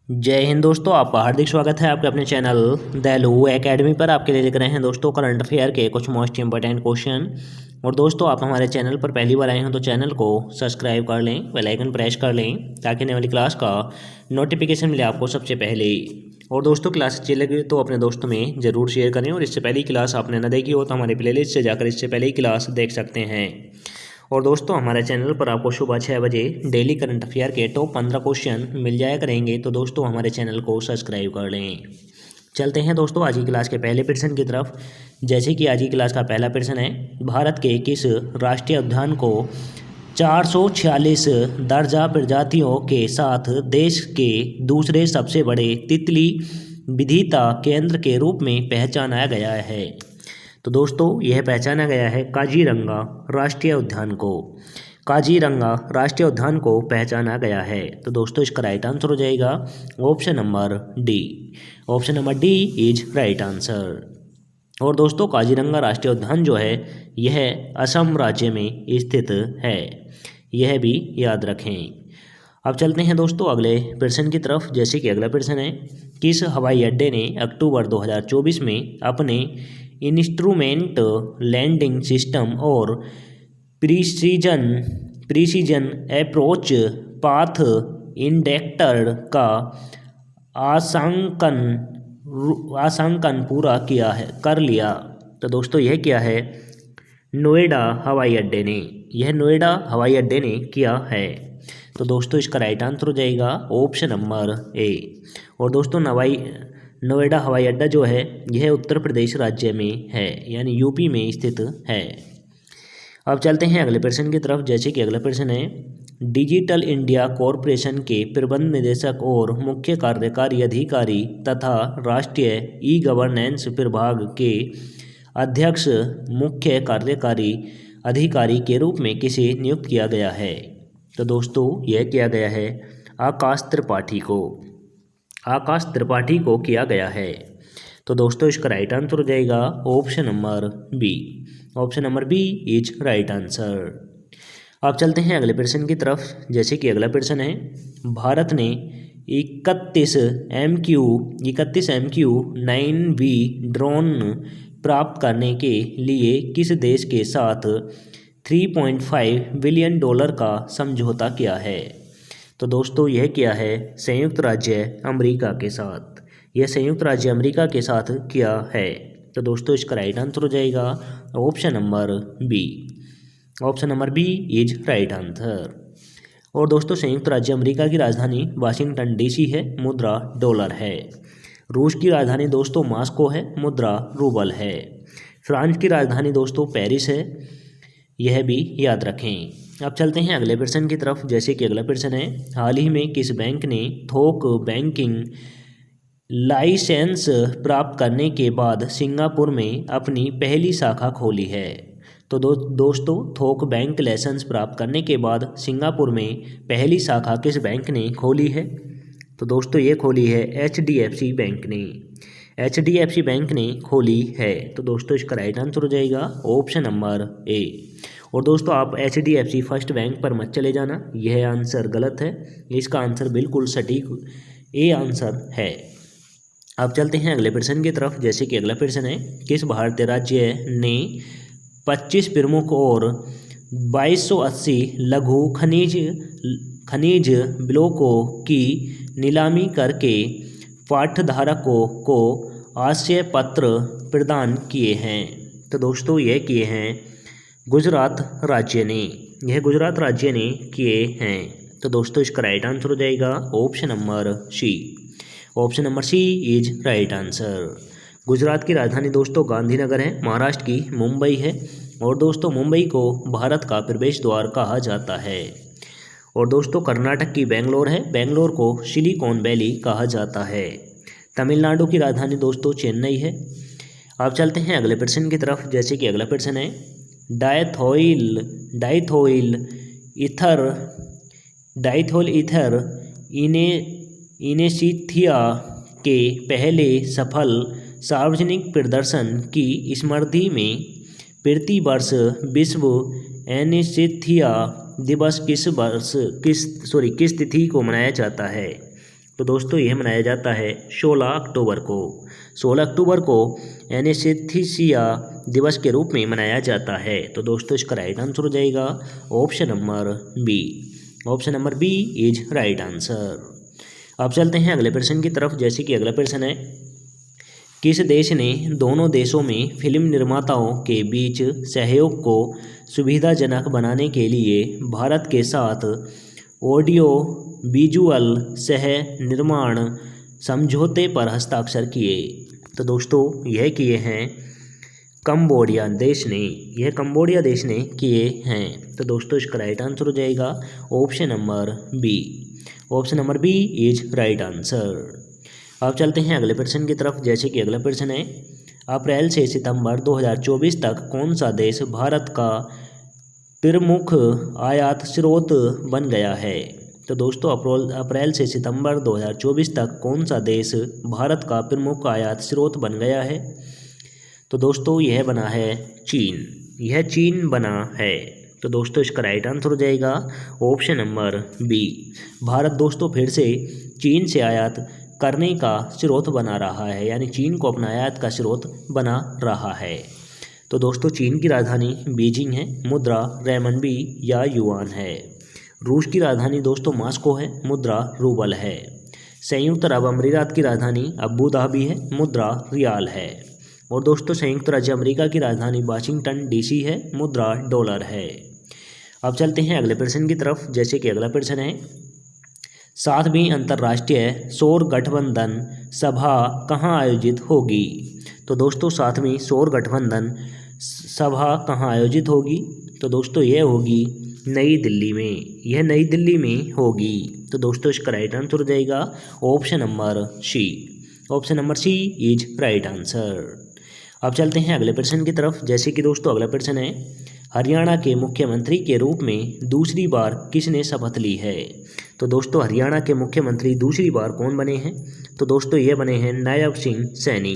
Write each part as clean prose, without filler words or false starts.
जय हिंद दोस्तों, आपका हार्दिक स्वागत है आपके अपने चैनल दैलू एकेडमी पर। आपके लिए लेकर रहे हैं दोस्तों करंट अफेयर के कुछ मोस्ट इंपॉर्टेंट क्वेश्चन। और दोस्तों, आप हमारे चैनल पर पहली बार आए हैं तो चैनल को सब्सक्राइब कर लें, बेल आइकन प्रेस कर लें ताकि आने वाली क्लास का नोटिफिकेशन मिले आपको सबसे पहले। और दोस्तों, क्लास अच्छी लगे तो अपने दोस्तों में ज़रूर शेयर करें। और इससे पहली क्लास आपने न देखी हो तो हमारे प्लेलिस्ट से जाकर इससे पहले ही क्लास देख सकते हैं। और दोस्तों, हमारे चैनल पर आपको सुबह 6 बजे डेली करंट अफेयर के टॉप 15 क्वेश्चन मिल जाया करेंगे, तो दोस्तों हमारे चैनल को सब्सक्राइब कर लें। चलते हैं दोस्तों आज की क्लास के पहले प्रश्न की तरफ। जैसे कि आज की क्लास का पहला प्रश्न है, भारत के किस राष्ट्रीय उद्यान को 446 दर्जा प्रजातियों के साथ देश के दूसरे सबसे बड़े तितली विविधता केंद्र के रूप में पहचाना गया है? तो दोस्तों, यह पहचाना गया है काजीरंगा राष्ट्रीय उद्यान को। काजीरंगा राष्ट्रीय उद्यान को पहचाना गया है। तो दोस्तों, इसका राइट आंसर हो जाएगा option number D. Option number D is right answer. और दोस्तों, काजीरंगा राष्ट्रीय उद्यान जो है यह असम राज्य में स्थित है, यह भी याद रखें। अब चलते हैं दोस्तों अगले प्रश्न की तरफ। जैसे कि अगला प्रश्न है, किस हवाई अड्डे ने अक्टूबर 2024 में अपने इंस्ट्रूमेंट लैंडिंग सिस्टम और प्रीसीजन प्रीसीजन अप्रोच पाथ इंडेक्टर का आंकन आंकन पूरा किया है कर लिया? तो दोस्तों, यह क्या है? नोएडा हवाई अड्डे ने, यह नोएडा हवाई अड्डे ने किया है। तो दोस्तों, इसका राइट आंसर हो जाएगा ऑप्शन नंबर ए। और दोस्तों, नोएडा हवाई अड्डा जो है यह उत्तर प्रदेश राज्य में है, यानी यूपी में स्थित है। अब चलते हैं अगले प्रश्न की तरफ। जैसे कि अगला प्रश्न है, डिजिटल इंडिया कॉरपोरेशन के प्रबंध निदेशक और मुख्य कार्यकारी अधिकारी तथा राष्ट्रीय ई गवर्नेंस विभाग के अध्यक्ष मुख्य कार्यकारी अधिकारी के रूप में किसे नियुक्त किया गया है? तो दोस्तों, यह किया गया है आकाश त्रिपाठी को। आकाश त्रिपाठी को किया गया है। तो दोस्तों, इसका राइट आंसर हो जाएगा option number B. Option number B is right answer. अब चलते हैं अगले प्रश्न की तरफ। जैसे कि अगला प्रश्न है, भारत ने 31 MQ 9V ड्रोन प्राप्त करने के लिए किस देश के साथ $3.5 बिलियन का समझौता किया है? तो दोस्तों, यह किया है संयुक्त राज्य अमेरिका के साथ। यह संयुक्त राज्य अमेरिका के साथ किया है। तो दोस्तों, इसका राइट आंसर हो जाएगा option number B. Option number B is right answer. और दोस्तों, संयुक्त राज्य अमेरिका की राजधानी वाशिंगटन डीसी है, मुद्रा डॉलर है। रूस की राजधानी दोस्तों मॉस्को है, मुद्रा रूबल है। फ्रांस की राजधानी दोस्तों पेरिस है, यह भी याद रखें। अब चलते हैं अगले प्रश्न की तरफ। जैसे कि अगला प्रश्न है, हाल ही में किस बैंक ने थोक बैंकिंग लाइसेंस प्राप्त करने के बाद सिंगापुर में अपनी पहली शाखा खोली है? तो दोस्तों, थोक बैंक लाइसेंस प्राप्त करने के बाद सिंगापुर में पहली शाखा किस बैंक ने खोली है? तो दोस्तों, ये खोली है HDFC बैंक ने। HDFC बैंक ने खोली है। तो दोस्तों, इसका राइट आंसर हो जाएगा ऑप्शन नंबर ए। और दोस्तों, आप HDFC फर्स्ट बैंक पर मत चले जाना, यह आंसर गलत है। इसका आंसर बिल्कुल सटीक ए आंसर है। अब चलते हैं अगले प्रश्न की तरफ। जैसे कि अगला प्रश्न है, किस भारतीय राज्य ने 25 प्रमुख और 2280 लघु खनिज ब्लॉकों की नीलामी करके पाठधारकों को आश्रय पत्र प्रदान किए हैं? तो दोस्तों, यह किए हैं गुजरात राज्य ने। यह गुजरात राज्य ने किए हैं। तो दोस्तों, इसका राइट आंसर हो जाएगा option number C. Option number C is right answer. Gujarat की राजधानी दोस्तों गांधीनगर है, महाराष्ट्र की मुंबई है। और दोस्तों, मुंबई को भारत का प्रवेश द्वार कहा जाता है। और दोस्तों, कर्नाटक की बेंगलोर है, बेंगलोर को सिलिकॉन वैली कहा जाता है। तमिलनाडु की राजधानी दोस्तों चेन्नई है। अब चलते हैं अगले प्रश्न की तरफ। जैसे कि अगला प्रश्न है, डाइथोइल ईथर इनेसिथिया के पहले सफल सार्वजनिक प्रदर्शन की स्मृति में प्रतिवर्ष विश्व एनेस्थीसिया दिवस किस तिथि को मनाया जाता है? तो दोस्तों यह मनाया जाता है 16 अक्टूबर को। 16 अक्टूबर को एनेस्थीसिया दिवस के रूप में मनाया जाता है। तो दोस्तों इसका राइट आंसर हो जाएगा option number B. Option number B is right answer. अब चलते हैं अगले प्रश्न की तरफ, जैसे कि अगला प्रश्न है, किस देश ने दोनों देशों में फिल्म निर्माताओं के बीच सहयोग को सुविधाजनक बनाने के लिए भारत के साथ ऑडियो विजुअल सह निर्माण समझौते पर हस्ताक्षर किए? तो दोस्तों यह किए हैं कंबोडिया देश ने, यह कंबोडिया देश ने किए हैं। तो दोस्तों इसका राइट आंसर हो जाएगा option number B. Option number B is right answer. अब चलते हैं अगले प्रश्न की तरफ, जैसे कि अगला प्रश्न है, अप्रैल से सितंबर 2024 तक कौन सा देश भारत का प्रमुख आयात स्रोत बन गया है? तो दोस्तों अप्रैल से सितंबर 2024 तक कौन सा देश भारत का प्रमुख आयात स्रोत बन गया है? तो दोस्तों यह बना है चीन, यह चीन बना है। तो दोस्तों इसका राइट आंसर हो जाएगा ऑप्शन नंबर बी। भारत दोस्तों फिर से चीन से आयात करने का स्रोत बना रहा है, यानी चीन को अपना आयात का स्रोत बना रहा है। तो दोस्तों चीन की राजधानी बीजिंग है, मुद्रा रेमनबी या युआन है। रूस की राजधानी दोस्तों मॉस्को है, मुद्रा रूबल है। संयुक्त अरब अमीरात की राजधानी अबू धाबी है, मुद्रा रियाल है। और दोस्तों संयुक्त राज्य अमेरिका की राजधानी वाशिंगटन डीसी है, मुद्रा डॉलर है। अब चलते हैं अगले प्रश्न की तरफ, जैसे कि अगला प्रश्न है, 7वीं अंतर्राष्ट्रीय सौर गठबंधन सभा कहाँ आयोजित होगी? तो दोस्तों 7वीं सौर गठबंधन सभा कहाँ आयोजित होगी? तो दोस्तों यह होगी नई दिल्ली में, यह नई दिल्ली में होगी। तो दोस्तों इसका राइट आंसर हो जाएगा option number C. Option number C is right answer. अब चलते हैं अगले प्रश्न की तरफ, जैसे कि दोस्तों अगला प्रश्न है, हरियाणा के मुख्यमंत्री के रूप में दूसरी बार किसने शपथ ली है? तो दोस्तों हरियाणा के मुख्यमंत्री दूसरी बार कौन बने हैं? तो दोस्तों ये बने हैं नायब सिंह सैनी।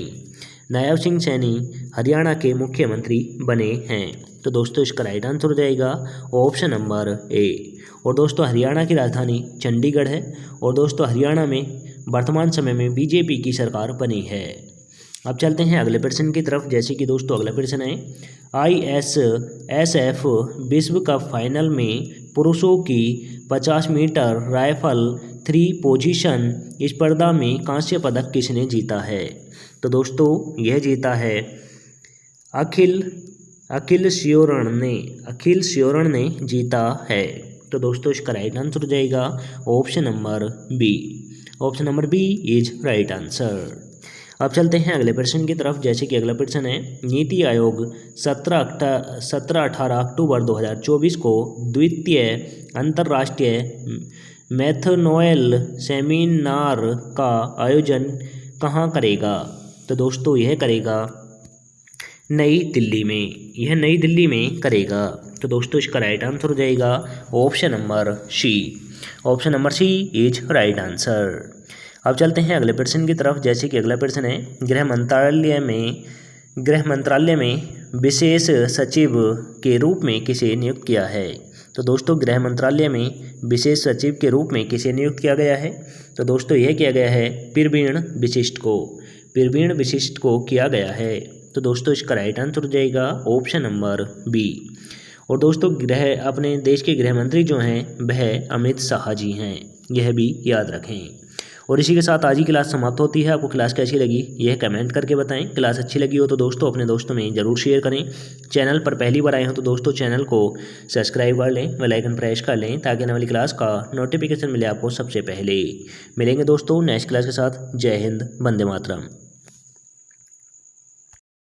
नायब सिंह सैनी हरियाणा के मुख्यमंत्री बने हैं। तो दोस्तों इसका राइट आंसर हो जाएगा ऑप्शन नंबर ए। और दोस्तों हरियाणा की राजधानी चंडीगढ़ है। और दोस्तों हरियाणा में वर्तमान समय में बीजेपी की सरकार बनी है। अब चलते हैं अगले प्रश्न की तरफ, जैसे कि दोस्तों अगला प्रश्न है, ISSF विश्व कप फाइनल में पुरुषों की 50 मीटर राइफल 3 पोजीशन स्पर्धा में कांस्य पदक किसने जीता है? तो दोस्तों यह जीता है अखिल श्योरण ने जीता है। तो दोस्तों इसका राइट आंसर हो जाएगा option number B. Option number B is right answer. अब चलते हैं अगले प्रश्न की तरफ, जैसे कि अगला प्रश्न है, नीति आयोग 17-18 अक्टूबर 2024 को द्वितीय अंतर्राष्ट्रीय मेथनॉल सेमिनार का आयोजन कहाँ करेगा? तो दोस्तों यह करेगा नई दिल्ली में, यह नई दिल्ली में करेगा। तो दोस्तों इसका राइट आंसर हो जाएगा option number C. Option number C is right answer. अब चलते हैं अगले प्रश्न की तरफ, जैसे कि अगला प्रश्न है, गृह मंत्रालय में विशेष सचिव के रूप में किसे नियुक्त किया है? तो दोस्तों गृह मंत्रालय में विशेष सचिव के रूप में किसे नियुक्त किया गया है? तो दोस्तों यह किया गया है प्रवीण बिशिष्ट को किया गया है। तो दोस्तों इसका राइट आंसर हो जाएगा ऑप्शन नंबर बी। और दोस्तों अपने देश के गृह मंत्री जो हैं वह अमित शाह जी हैं, यह भी याद रखें। और इसी के साथ आज की क्लास समाप्त होती है। आपको क्लास कैसी लगी यह कमेंट करके बताएं। क्लास अच्छी लगी हो तो दोस्तों अपने दोस्तों में ज़रूर शेयर करें। चैनल पर पहली बार आए हो तो दोस्तों चैनल को सब्सक्राइब कर लें, बेल आइकन प्रेस कर लें ताकि आने वाली क्लास का नोटिफिकेशन मिले आपको सबसे पहले। मिलेंगे दोस्तों नेक्स्ट क्लास के साथ। जय हिंद, वंदे मातरम।